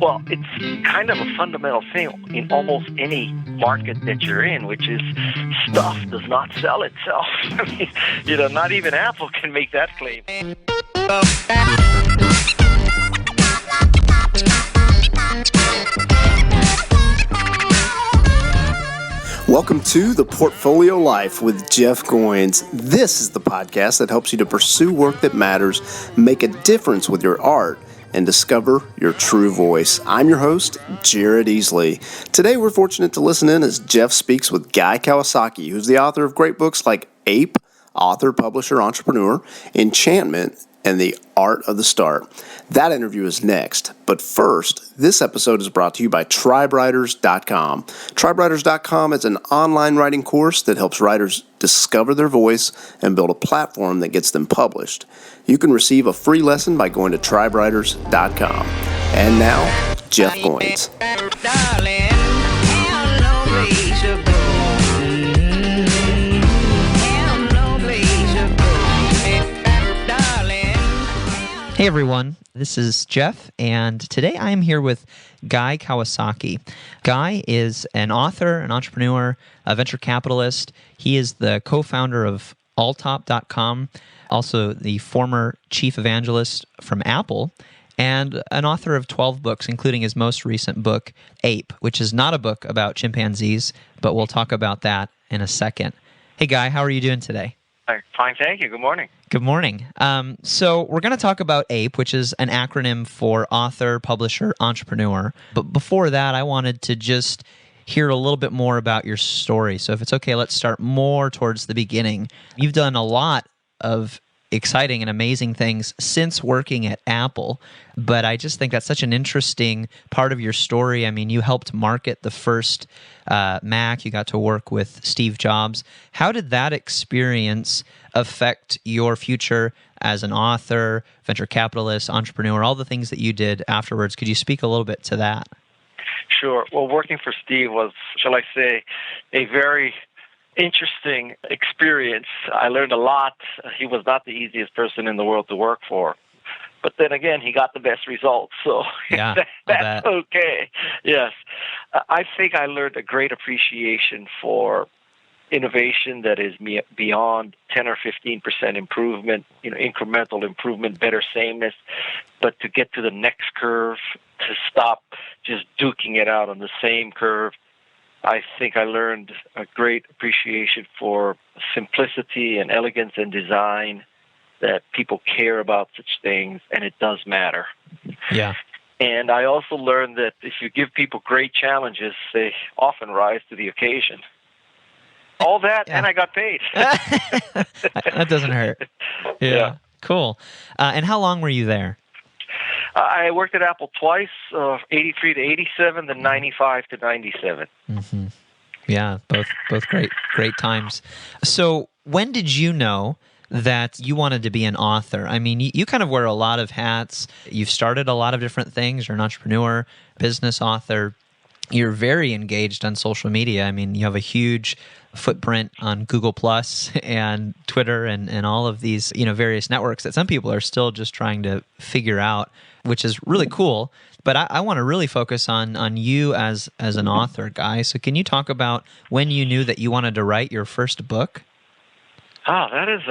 Well, it's kind of a fundamental thing in almost any market that you're in, which is stuff does not sell itself. I mean, not even Apple can make that claim. Welcome to The Portfolio Life with Jeff Goins. This is the podcast that helps you to pursue work that matters, make a difference with your art, and discover your true voice. I'm your host, Jared Easley. Today we're fortunate to listen in as Jeff speaks with Guy Kawasaki, who's the author of great books like Ape, author, publisher, entrepreneur, Enchantment, and The Art of the Start. That interview is next. But first, this episode is brought to you by TribeWriters.com. TribeWriters.com is an online writing course that helps writers discover their voice and build a platform that gets them published. You can receive a free lesson by going to TribeWriters.com. And now, Jeff Goins. Hey everyone, this is Jeff, and today I am here with Guy Kawasaki. Guy is an author, an entrepreneur, a venture capitalist. He is the co-founder of Alltop.com, also the former chief evangelist from Apple, and an author of 12 books, including his most recent book, Ape, which is not a book about chimpanzees, but we'll talk about that in a second. Hey Guy, how are you doing today? Fine, thank you. Good morning. Good morning. So we're going to talk about APE, which is an acronym for author, publisher, entrepreneur. But before that, I wanted to just hear a little bit more about your story. So if it's okay, let's start more towards the beginning. You've done a lot of exciting and amazing things since working at Apple, but I just think that's such an interesting part of your story. I mean, you helped market the first Mac. You got to work with Steve Jobs. How did that experience affect your future as an author, venture capitalist, entrepreneur, all the things that you did afterwards? Could you speak a little bit to that? Sure. Well, working for Steve was, shall I say, a very interesting experience. I learned a lot. He was not the easiest person in the world to work for. But then again, he got the best results, so yeah, that's okay. Yes. I think I learned a great appreciation for innovation that is beyond 10 or 15% improvement, incremental improvement, better sameness, but to get to the next curve, to stop just duking it out on the same curve. I think I learned a great appreciation for simplicity and elegance and design, that people care about such things, and it does matter. Yeah. And I also learned that if you give people great challenges, they often rise to the occasion. All that, yeah. And I got paid. That doesn't hurt. Yeah. Cool. And how long were you there? I worked at Apple twice, 83 to 87, then 95 to 97. Mm-hmm. Yeah, both great times. So when did you know that you wanted to be an author? I mean, you kind of wear a lot of hats. You've started a lot of different things. You're an entrepreneur, business author. You're very engaged on social media. I mean, you have a huge footprint on Google Plus and Twitter and all of these, various networks that some people are still just trying to figure out, which is really cool. But I want to really focus on you as an author, Guy. So can you talk about when you knew that you wanted to write your first book? That is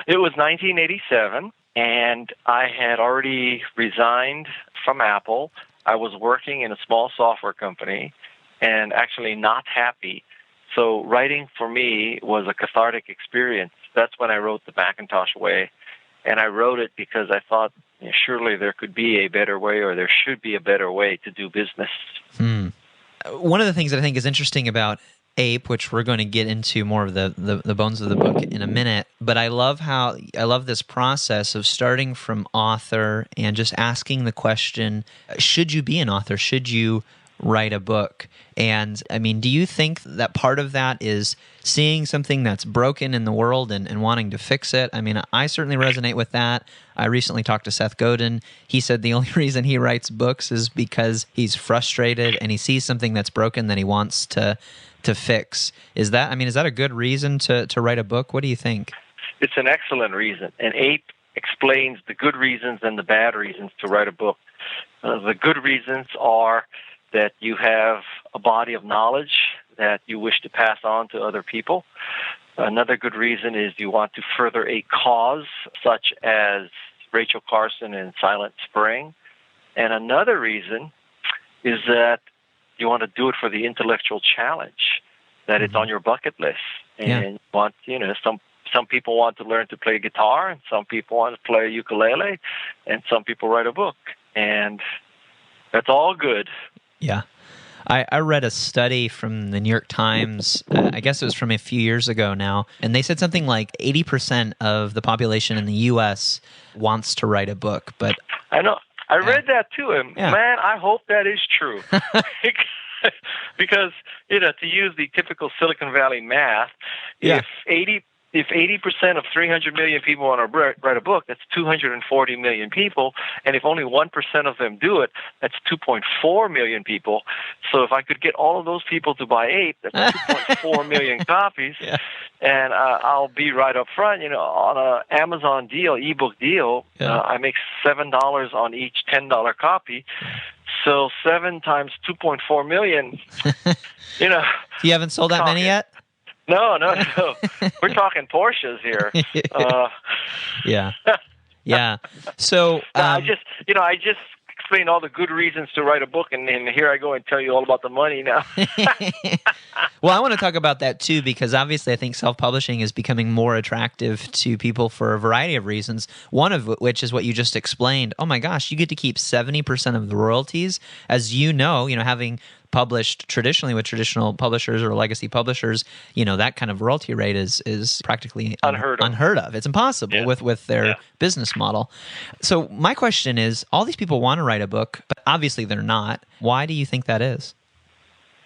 it was 1987, and I had already resigned from Apple. I was working in a small software company and actually not happy. So writing for me was a cathartic experience. That's when I wrote The Macintosh Way. And I wrote it because I thought, surely there could be a better way, or there should be a better way to do business. One of the things that I think is interesting about Ape, which we're going to get into more of the bones of the book in a minute, but I love this process of starting from author and just asking the question, should you be an author? Should you write a book? And I mean, do you think that part of that is seeing something that's broken in the world and wanting to fix it? I mean, I certainly resonate with that. I recently talked to Seth Godin. He said the only reason he writes books is because he's frustrated and he sees something that's broken that he wants to fix. Is that a good reason to write a book? What do you think? It's an excellent reason. And Ape explains the good reasons and the bad reasons to write a book. The good reasons are that you have a body of knowledge that you wish to pass on to other people. Another good reason is you want to further a cause, such as Rachel Carson in Silent Spring. And another reason is that you want to do it for the intellectual challenge, that it's on your bucket list. And you want, some people want to learn to play guitar, and some people want to play ukulele, and some people write a book. And that's all good. Yeah. I read a study from the New York Times, I guess it was from a few years ago now, and they said something like 80% of the population in the U.S. wants to write a book. But I know. I read that too, and man, I hope that is true. Because, to use the typical Silicon Valley math, if 80% of 300 million people want to write a book, that's 240 million people. And if only 1% of them do it, that's 2.4 million people. So if I could get all of those people to buy Ape, that's 2.4 million copies. Yeah. And I'll be right up front. On an Amazon deal, ebook deal, I make $7 on each $10 copy. So 7 times 2.4 million, You haven't sold that many yet? No. We're talking Porsches here. Yeah. So I just explained all the good reasons to write a book, and here I go and tell you all about the money now. Well, I want to talk about that too, because obviously I think self-publishing is becoming more attractive to people for a variety of reasons, one of which is what you just explained. Oh my gosh, you get to keep 70% of the royalties. As you know, having published traditionally with traditional publishers or legacy publishers, that kind of royalty rate is practically unheard of. It's impossible with their business model. So my question is, all these people want to write a book, but obviously they're not. Why do you think that is?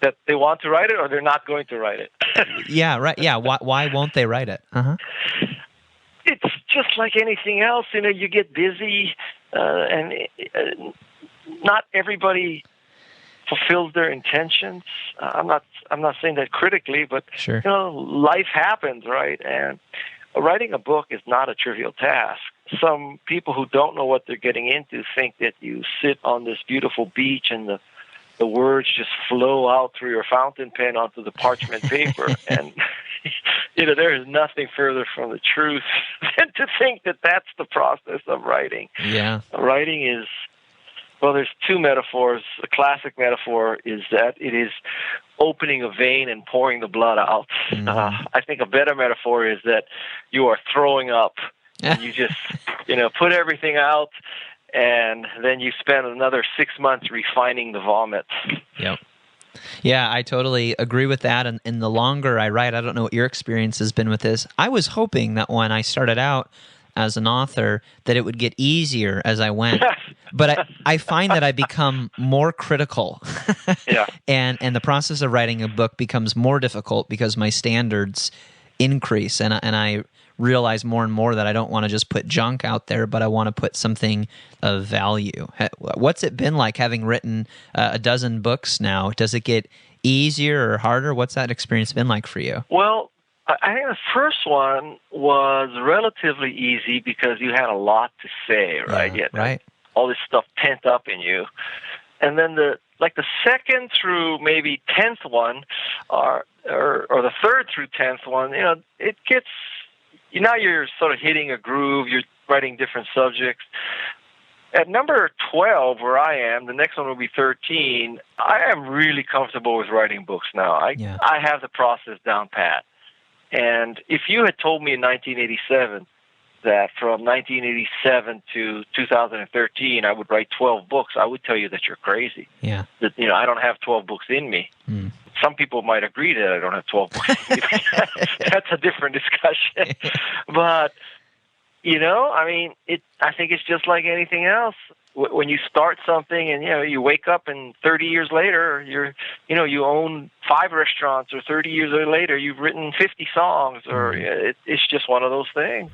That they want to write it, or they're not going to write it? Yeah, right. Yeah, why won't they write it? It's just like anything else. You get busy, and not everybody fulfills their intentions. I'm not saying that critically, but sure. Life happens, right? And writing a book is not a trivial task. Some people who don't know what they're getting into think that you sit on this beautiful beach and the words just flow out through your fountain pen onto the parchment paper. And there is nothing further from the truth than to think that that's the process of writing. Yeah. Writing is, well, there's two metaphors. The classic metaphor is that it is opening a vein and pouring the blood out. I think a better metaphor is that you are throwing up. And you just, put everything out, and then you spend another 6 months refining the vomit. Yep. Yeah, I totally agree with that. And the longer I write, I don't know what your experience has been with this. I was hoping that when I started out as an author, that it would get easier as I went. But I find that I become more critical. And the process of writing a book becomes more difficult because my standards increase. And I realize more and more that I don't want to just put junk out there, but I want to put something of value. What's it been like having written a dozen books now? Does it get easier or harder? What's that experience been like for you? Well, I think the first one was relatively easy because you had a lot to say, right? Yeah, right. All this stuff pent up in you. And then the second through maybe 10th one, or the third through 10th one, it gets, now you're sort of hitting a groove, you're writing different subjects. At number 12, where I am, the next one will be 13, I am really comfortable with writing books now. I have the process down pat. And if you had told me in 1987 that from 1987 to 2013 I would write 12 books, I would tell you that you're crazy. Yeah. That I don't have 12 books in me. Some people might agree that I don't have 12 books in me. That's a different discussion. But I think it's just like anything else. When you start something and, you wake up and 30 years later, you own 5 restaurants, or 30 years later, you've written 50 songs, or it's just one of those things.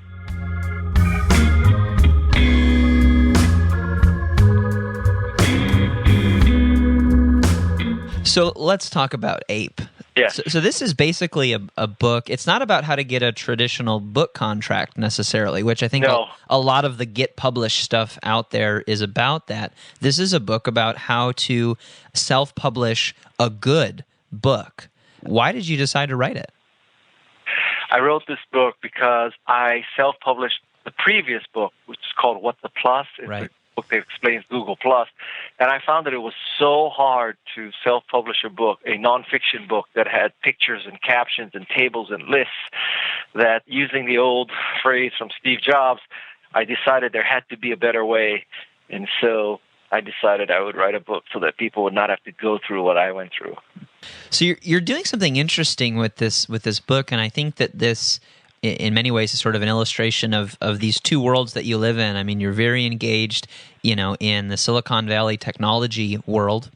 So let's talk about Ape. Yes. So this is basically a book. It's not about how to get a traditional book contract necessarily, which I think No. a lot of the get published stuff out there is about that. This is a book about how to self-publish a good book. Why did you decide to write it? I wrote this book because I self-published the previous book, which is called What the Plus. It's Right. a book that explains Google Plus. And I found that it was so hard to self-publish a book, a nonfiction book that had pictures and captions and tables and lists, that using the old phrase from Steve Jobs, I decided there had to be a better way. And so I decided I would write a book so that people would not have to go through what I went through. So you're doing something interesting with this book, and I think that this, in many ways, is sort of an illustration of these two worlds that you live in. I mean, you're very engaged, in the Silicon Valley technology world,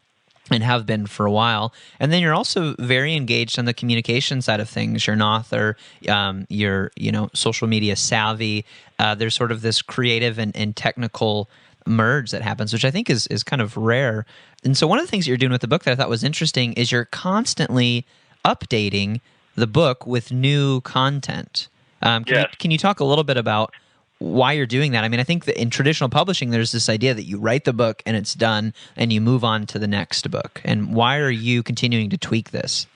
and have been for a while. And then you're also very engaged on the communication side of things. You're an author. You're social media savvy. There's sort of this creative and technical merge that happens, which I think is kind of rare. And so one of the things you're doing with the book that I thought was interesting is you're constantly updating the book with new content. Yes. Can you talk a little bit about why you're doing that? I mean, I think that in traditional publishing, there's this idea that you write the book and it's done and you move on to the next book. And why are you continuing to tweak this?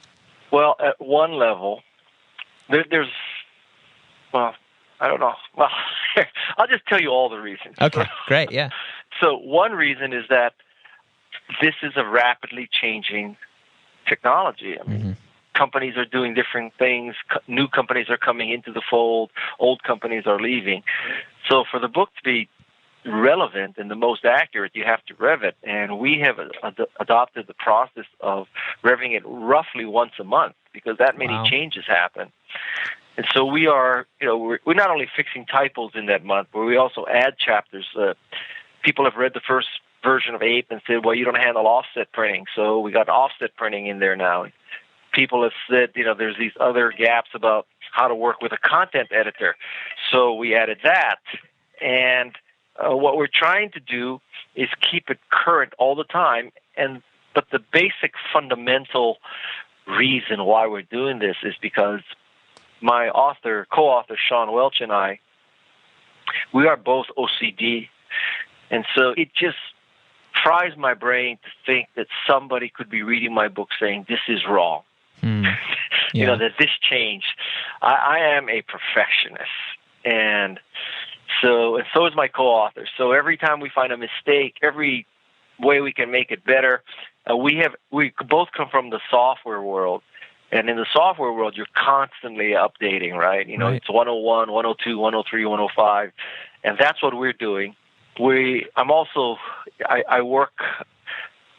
Well, at one level, there's, well, I don't know. Well, I'll just tell you all the reasons. Okay, great, yeah. So one reason is that this is a rapidly changing technology. I mean, companies are doing different things. New companies are coming into the fold. Old companies are leaving. So for the book to be relevant and the most accurate, you have to rev it. And we have adopted the process of revving it roughly once a month because that many changes happen. And so we are, we're not only fixing typos in that month, but we also add chapters. People have read the first version of Ape and said, well, you don't handle offset printing. So we got offset printing in there now. People have said, there's these other gaps about how to work with a content editor. So we added that. And what we're trying to do is keep it current all the time. But the basic fundamental reason why we're doing this is because my co-author, Sean Welch, and I, we are both OCD. And so it just fries my brain to think that somebody could be reading my book saying, this is wrong. Yeah. That this changed. I am a perfectionist. And so is my co-author. So every time we find a mistake, every way we can make it better, we both come from the software world. And in the software world, you're constantly updating, right? Right. It's 101, 102, 103, 105. And that's what we're doing. I work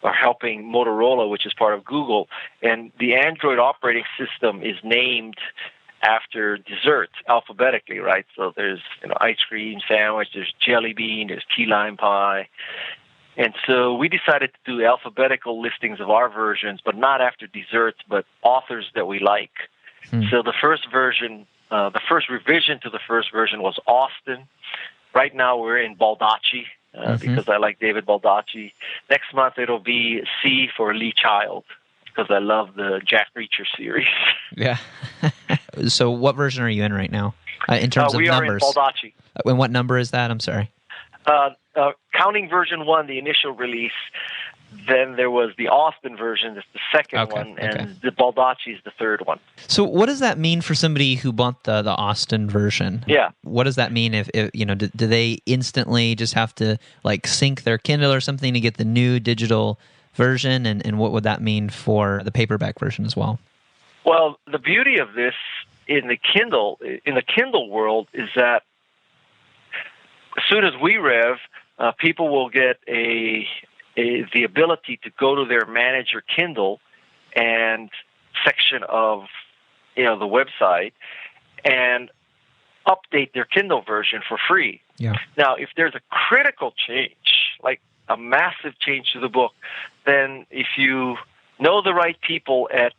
helping Motorola, which is part of Google, and the Android operating system is named after desserts alphabetically, right? So there's ice cream sandwich, there's jelly bean, there's key lime pie. And so we decided to do alphabetical listings of our versions, but not after desserts, but authors that we like. So the first version, the first revision to the first version was Austin. Right now we're in Baldacci because I like David Baldacci. Next month it'll be C for Lee Child because I love the Jack Reacher series. Yeah. So what version are you in right now in terms of we numbers? are in Baldacci. And what number is that? I'm sorry. Counting version 1, the initial release, then there was the Austin version, that's the second one, and the Baldacci is the third one. So what does that mean for somebody who bought the Austin version? Yeah. What does that mean if do they instantly just have to sync their Kindle or something to get the new digital version, and what would that mean for the paperback version as well? Well, the beauty of this in the Kindle world is that as soon as we rev, people will get the ability to go to their Manage Your Kindle and section of the website and update their Kindle version for free. Yeah. Now, if there's a critical change, like a massive change to the book, then if you know the right people at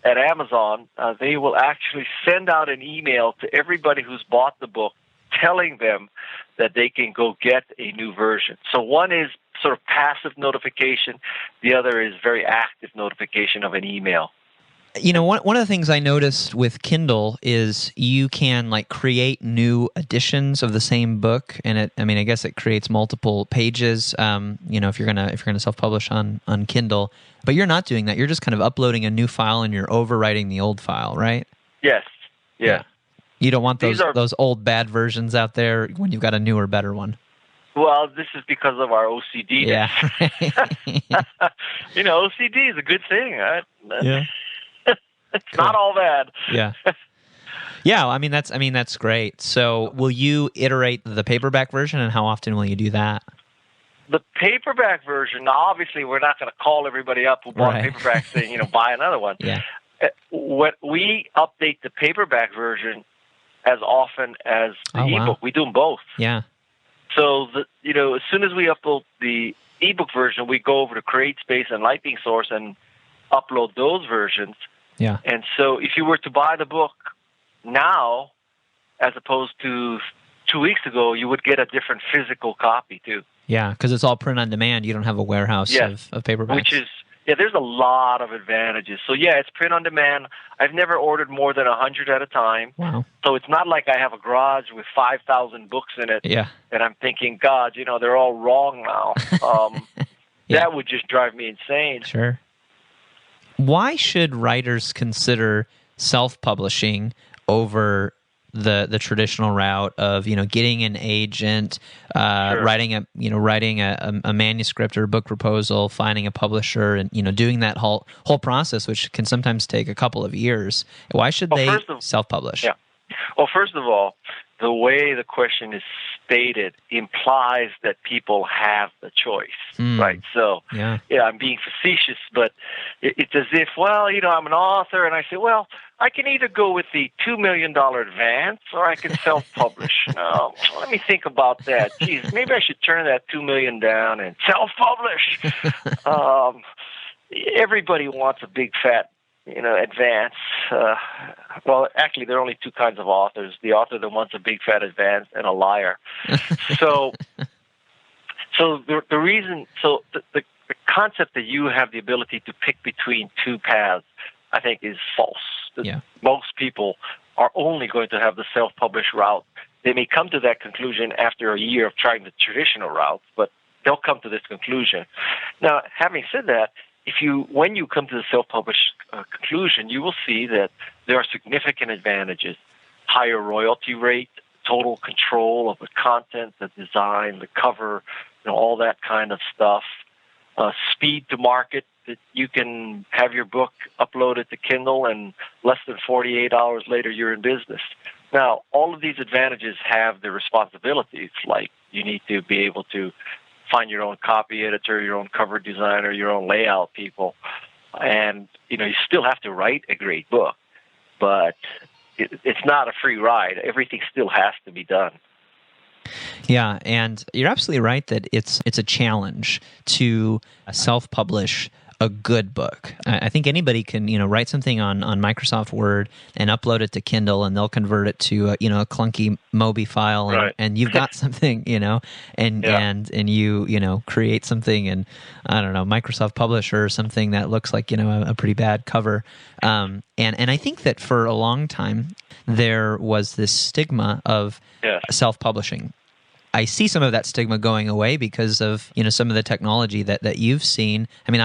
Amazon, they will actually send out an email to everybody who's bought the book telling them that they can go get a new version. So one is sort of passive notification. The other is very active notification of an email. One of the things I noticed with Kindle is you can like create new editions of the same book, and I guess it creates multiple pages. If you're gonna self-publish on Kindle, but you're not doing that. You're just kind of uploading a new file and you're overwriting the old file, right? Yes. Yeah. You don't want These are those old bad versions out there when you've got a newer, better one. Well, this is because of our OCD. Yeah. OCD is a good thing, right? Yeah. It's not all bad. Yeah. Yeah, that's great. So, will you iterate the paperback version, and how often will you do that? The paperback version, obviously, we're not going to call everybody up who bought a paperback saying, buy another one. Yeah. When we update the paperback version as often as the ebook. Wow. We do them both. Yeah. So, as soon as we upload the ebook version, we go over to CreateSpace and Lightning Source and upload those versions. Yeah. And so if you were to buy the book now, as opposed to 2 weeks ago, you would get a different physical copy too. Yeah, because it's all print on demand. You don't have a warehouse of paperbacks. Which is, there's a lot of advantages. So it's print on demand. I've never ordered more than 100 at a time. Wow. So it's not like I have a garage with 5,000 books in it. Yeah. And I'm thinking, God, they're all wrong now. That would just drive me insane. Sure. Why should writers consider self-publishing over the traditional route of getting an agent, writing a manuscript or a book proposal, finding a publisher, and doing that whole process, which can sometimes take a couple of years? Why should they self-publish? Yeah. Well, first of all, the way the question is stated implies that people have the choice, right? So, I'm being facetious, but it's as if, I'm an author, and I say, well, I can either go with the $2 million advance or I can self-publish. No, let me think about that. Geez, maybe I should turn that $2 million down and self-publish. Everybody wants a big, fat advance. Well, actually, there are only two kinds of authors: the author that wants a big fat advance and a liar. So the concept that you have the ability to pick between two paths, I think, is false. Most people are only going to have the self-published route. They may come to that conclusion after a year of trying the traditional route, but they'll come to this conclusion. Now, having said that, when you come to the self-published conclusion, you will see that there are significant advantages: higher royalty rate, total control of the content, the design, the cover, all that kind of stuff. Speed to market, that you can have your book uploaded to Kindle and less than 48 hours later you're in business. Now, all of these advantages have their responsibilities, like you need to be able to find your own copy editor, your own cover designer, your own layout people. And, you still have to write a great book, but it's not a free ride. Everything still has to be done. Yeah, and you're absolutely right that it's a challenge to self-publish a good book. I think anybody can, write something on Microsoft Word and upload it to Kindle, and they'll convert it to a clunky Mobi file, and, and you've got something, and you create something in, I don't know, Microsoft Publisher or something that looks like a pretty bad cover. And I think that for a long time there was this stigma of self-publishing. I see some of that stigma going away because of some of the technology that you've seen. I mean,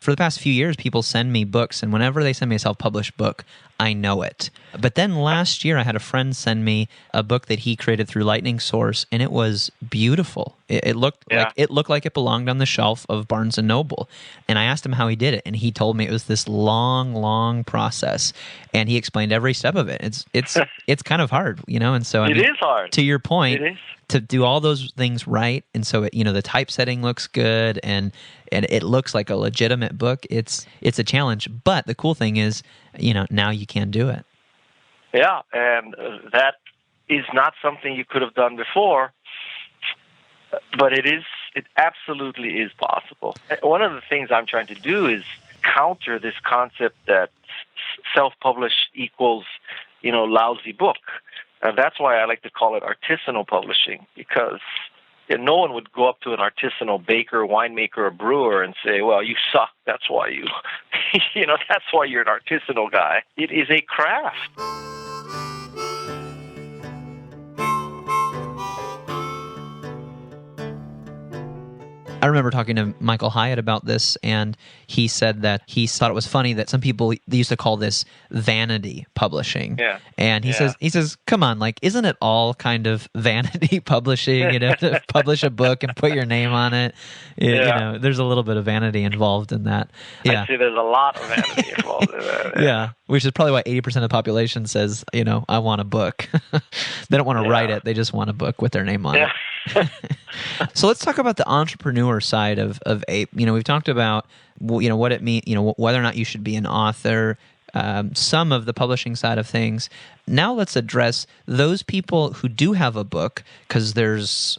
for the past few years, people send me books, and whenever they send me a self-published book, I know it. But then last year, I had a friend send me a book that he created through Lightning Source, and it was beautiful. It looked like it belonged on the shelf of Barnes and Noble. And I asked him how he did it, and he told me it was this long, long process, and he explained every step of it. It's kind of hard, And so it is hard. To your point, it is. To do all those things right, and so the typesetting looks good, and it looks like a legitimate book. It's a challenge, but the cool thing is, now you can do it. Yeah, and that is not something you could have done before, but it absolutely is possible. One of the things I'm trying to do is counter this concept that self-published equals, lousy book. And that's why I like to call it artisanal publishing, because And no one would go up to an artisanal baker, winemaker, or brewer and say, well, you suck. That's why you, that's why you're an artisanal guy. It is a craft. I remember talking to Michael Hyatt about this, and he said that he thought it was funny that some people, they used to call this vanity publishing. Yeah. And he says, come on, like, isn't it all kind of vanity publishing, to publish a book and put your name on it? There's a little bit of vanity involved in that. Yeah. I'd say there's a lot of vanity involved in that. Yeah, which is probably why 80% of the population says, I want a book. They don't want to write it. They just want a book with their name on it. So let's talk about the entrepreneur side of Ape. We've talked about, what it means, whether or not you should be an author, some of the publishing side of things. Now let's address those people who do have a book, because there's,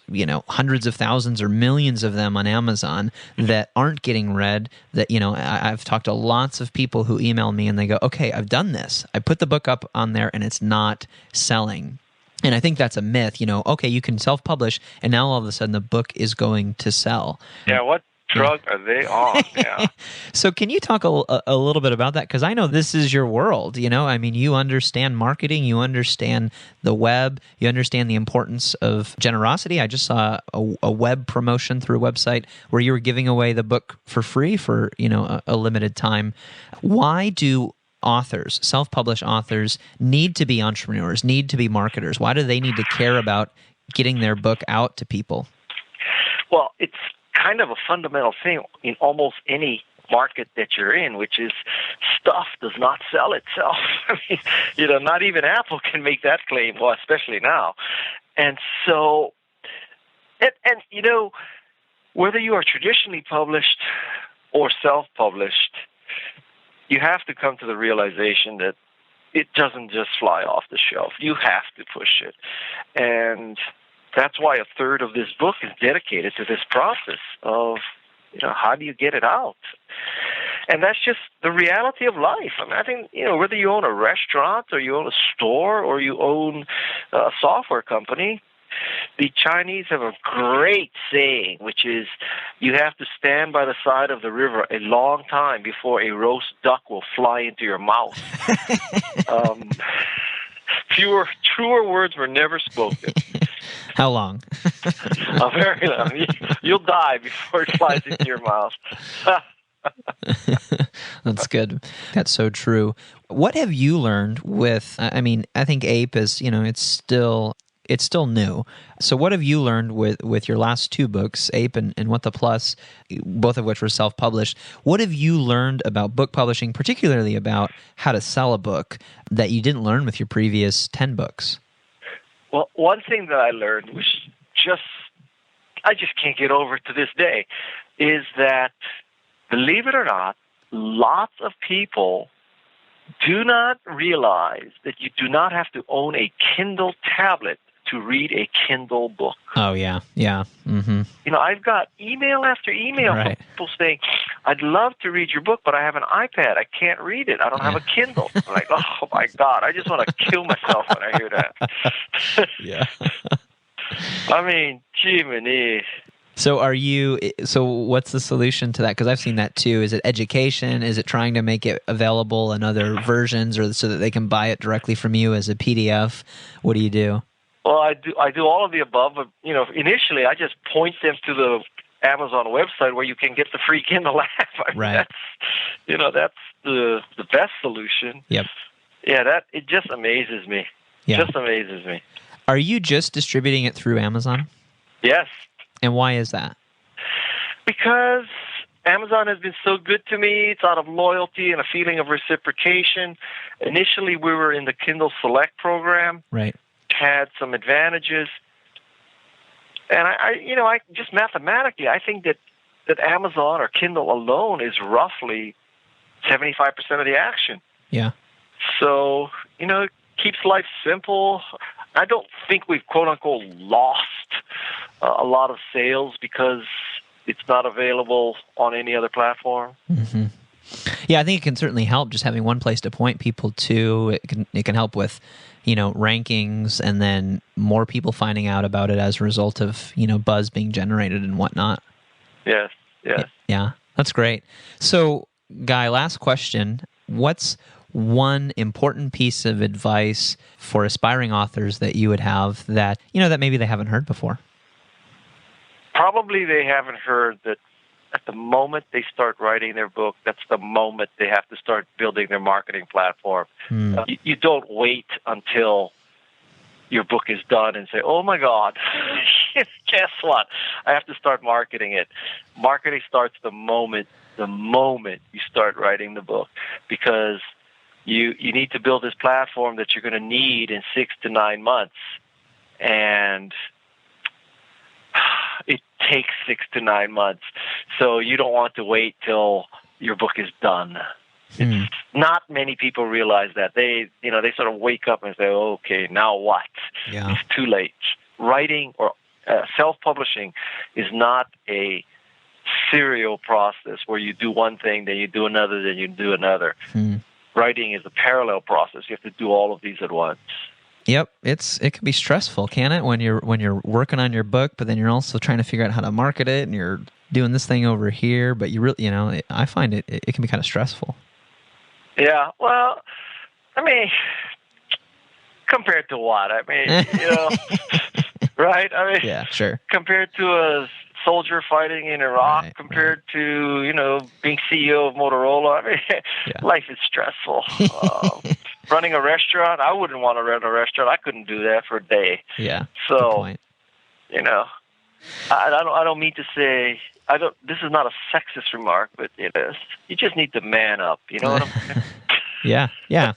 hundreds of thousands or millions of them on Amazon that aren't getting read. That, I've talked to lots of people who email me and they go, okay, I've done this. I put the book up on there and it's not selling. And I think that's a myth, okay, you can self-publish and now all of a sudden the book is going to sell. Yeah, what drug are they on? Yeah. So can you talk a little bit about that? Because I know this is your world, you understand marketing, you understand the web, you understand the importance of generosity. I just saw a web promotion through a website where you were giving away the book for free for, a limited time. Why do authors, self-published authors, need to be entrepreneurs, need to be marketers? Why do they need to care about getting their book out to people? Well, it's kind of a fundamental thing in almost any market that you're in, which is stuff does not sell itself. I mean, not even Apple can make that claim, well, especially now. And so, whether you are traditionally published or self-published, you have to come to the realization that it doesn't just fly off the shelf. You have to push it. And that's why a third of this book is dedicated to this process of, how do you get it out? And that's just the reality of life. I think, whether you own a restaurant or you own a store or you own a software company, the Chinese have a great saying, which is, you have to stand by the side of the river a long time before a roast duck will fly into your mouth. Truer words were never spoken. How long? Very long. You'll die before it flies into your mouth. That's good. That's so true. What have you learned with, I think Ape is, it's still new. So what have you learned with your last two books, Ape and What the Plus, both of which were self-published? What have you learned about book publishing, particularly about how to sell a book, that you didn't learn with your previous 10 books? Well, one thing that I learned, which I just can't get over to this day, is that, believe it or not, lots of people do not realize that you do not have to own a Kindle tablet to read a Kindle book. Oh, yeah. Yeah. Mm-hmm. I've got email after email from people saying, I'd love to read your book, but I have an iPad. I can't read it. I don't have a Kindle. I'm like, oh, my God. I just want to kill myself when I hear that. Yeah. I mean, gee, man. So what's the solution to that? Because I've seen that too. Is it education? Is it trying to make it available in other versions, or so that they can buy it directly from you as a PDF? What do you do? Well, I do all of the above. But, initially I just point them to the Amazon website where you can get the free Kindle app. Right. That's the best solution. Yep. Yeah, it just amazes me. Yeah. Just amazes me. Are you just distributing it through Amazon? Yes. And why is that? Because Amazon has been so good to me. It's out of loyalty and a feeling of reciprocation. Initially, we were in the Kindle Select program. Right. Had some advantages. And I just mathematically, I think that Amazon or Kindle alone is roughly 75% of the action. Yeah. So, it keeps life simple. I don't think we've, quote-unquote, lost a lot of sales because it's not available on any other platform. Mm-hmm. Yeah, I think it can certainly help just having one place to point people to. It can help with, rankings, and then more people finding out about it as a result of, buzz being generated and whatnot. Yes, yes. Yeah, that's great. So, Guy, last question. What's one important piece of advice for aspiring authors that you would have that, that maybe they haven't heard before? Probably they haven't heard that at the moment they start writing their book, that's the moment they have to start building their marketing platform. You don't wait until your book is done and say, oh my God, guess what? I have to start marketing it. Marketing starts the moment you start writing the book, because you need to build this platform that you're going to need in 6 to 9 months. And it takes 6 to 9 months. So you don't want to wait till your book is done. It's not many people realize that. They sort of wake up and say, okay, now what? Yeah. It's too late. Writing or self-publishing is not a serial process where you do one thing, then you do another, then you do another. Writing is a parallel process. You have to do all of these at once. Yep, it can be stressful, can it? When you're working on your book, but then you're also trying to figure out how to market it, and you're doing this thing over here. But you really, I find it can be kind of stressful. Yeah, well, I mean, compared to what? I mean, right? I mean, yeah, sure. Compared to a soldier fighting in Iraq, compared to, being CEO of Motorola, I mean, life is stressful. Running a restaurant, I wouldn't want to run a restaurant. I couldn't do that for a day. Yeah. So, good point. I don't mean to say, this is not a sexist remark, but you just need to man up. You know what I'm saying? Yeah.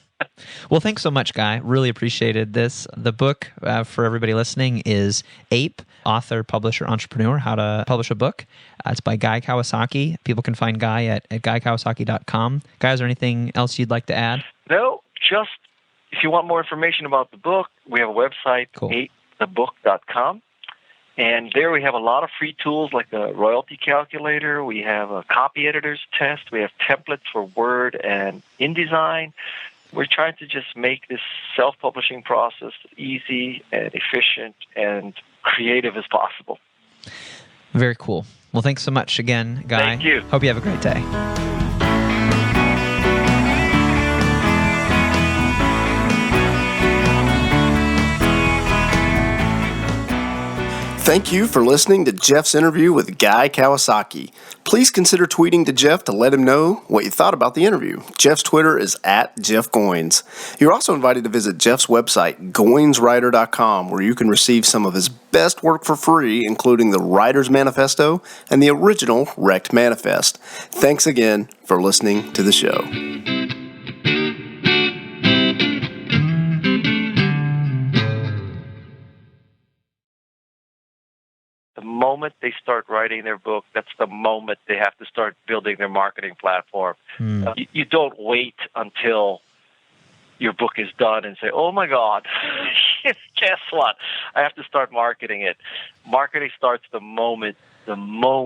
Well, thanks so much, Guy. Really appreciated this. The book, for everybody listening, is Ape, author, publisher, entrepreneur, How to Publish a Book. It's by Guy Kawasaki. People can find Guy at guykawasaki.com. Guy, is there anything else you'd like to add? No, just if you want more information about the book, we have a website, apethebook.com. And there we have a lot of free tools like a royalty calculator. We have a copy editor's test. We have templates for Word and InDesign. We're trying to just make this self-publishing process easy and efficient and creative as possible. Very cool. Well, thanks so much again, Guy. Thank you. Hope you have a great day. Thank you for listening to Jeff's interview with Guy Kawasaki. Please consider tweeting to Jeff to let him know what you thought about the interview. Jeff's Twitter is @JeffGoins. You're also invited to visit Jeff's website, goinswriter.com, where you can receive some of his best work for free, including the Writer's Manifesto and the original Wrecked Manifest. Thanks again for listening to the show. The moment they start writing their book, that's the moment they have to start building their marketing platform. You don't wait until your book is done and say, oh my God, guess what? I have to start marketing it. Marketing starts the moment